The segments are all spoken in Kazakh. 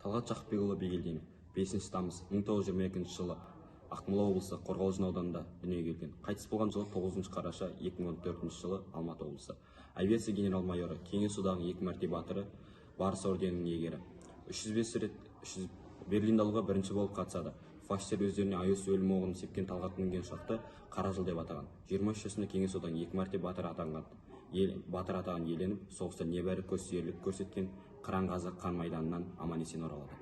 Талғат Жақыпбекұлы Бегелдинов 5 тамыз 1922 жылы Ақмола облысы Қорғалжын ауданында дүниеге келген. Қайтыс болған жылы 9 қараша 2014 жылы Алматы облысы. Авиация генерал-майоры, Кеңес одағының 2 мәрте батыры, Барыс орденінің иегері. 305 рет Берлин далуға бірінші болып қатысады. Фашистер өздеріне аяусыз өлім оғын сепкен Талғат мінген ұшақты қара жыл деп атаған. 23 жасында Кеңес одағының 2 мәрте батыр атағын иеленіп, соғыста небәрі көзсіз ерлік көрсеткен Қыран-Қазақ қан майданынан аман-есен оралады.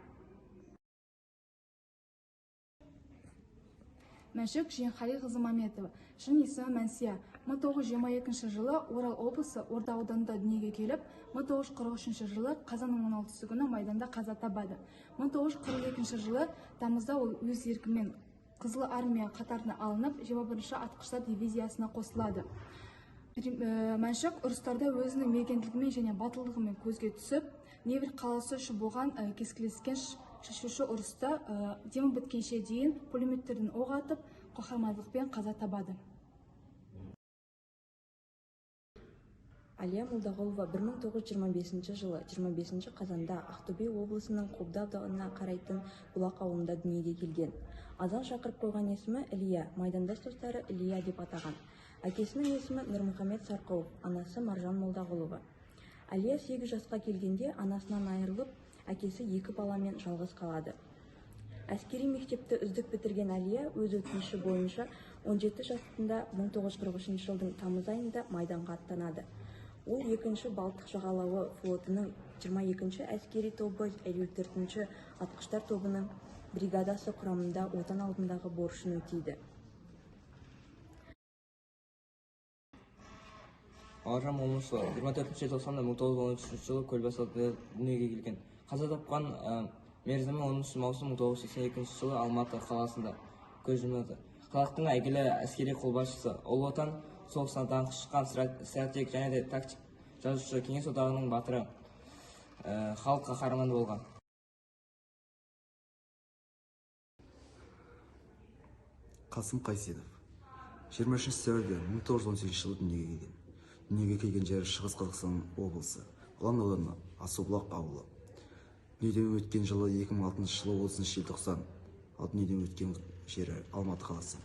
Мәшік Жиенқалиқызы Маметова, шын есімі Мәнсия. 1922 жылы Орал облысы Орда ауданында дүниеге келіп, 1943 жылы қазанның 16 күні майданда қаза табады. 1942 жылы тамызда ол өз еркімен Қызыл армия қатарына алынып, 21-ші атқыштар дивизиясына қосылады. Мәншік ұрыстарда өзінің мергендігімен және батылдығымен көзге түсіп, Невель қаласы үшін болған кескілескен шешуші ұрыста демі біткенше дейін пулеметтерден оқ атып, қаһармандықпен қаза табады. Алия Молдағұлова 1925 жылы 25 қазанда Ақтөбе облысының Қобда ауданына қарайтын Бұлақ ауылында дүниеге келген. Азан шақырып қойған есімі Илья, майдандас достары Илья деп атаған. Әкесінің есімі Нұрмұхамед Сарқауов, анасы Маржан Молдағұлова. Алия 8 жасқа келгенде анасынан айырылып, әкесі 2 баламен жалғыз қалады. Әскери мектепті үздік бітірген Алия өз өтініші бойынша 17 жасында 1943 жылдың тамыз айында майданға аттанады. Ол 2-ші Балтық жағалауы флотының 22-ші әскери тобы 54-ші атқыштар тобының бригадасы құрамында отан алдындағы борышын өтейді. Маржан Молдағұлова 24 желтоқсанда 1913 жылы Көлбасада дүниеге келген. Қаза тапқан мерзімі 10 маусым 1982 жылы Алматы қаласында көз жұмды. Халықтың әйгілі әскери қолбасшысы, ұлы отан соғысына даңқы шыққан стратег және де тактик жазушы, Кеңес одағының батыры, халық қаһарманы болған. Қасым Қайсенов 23 сәуірде 1918 жылы дүниеге келген. Дүниеге келген жері Шығыс Қазақстан облысы, Ұлан ауданы, Асубұлақ ауылы. Дүниеден өткен жылы 2006 жылы 30 желтоқсан, ал дүниеден өткен жері Алматы қаласы.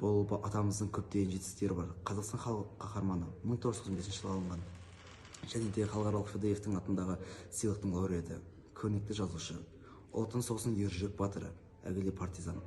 Бұл атамыздың көптеген жетістіктері бар. Қазақстан халық қаһарманы 1995 жылы алынған. Және де халықаралық ФДФ-тің атындағы сыйлықтың лауреаты, көрнекті жазушы, ұлы отан соғысының ержүрек батыры, әйгілі партизан.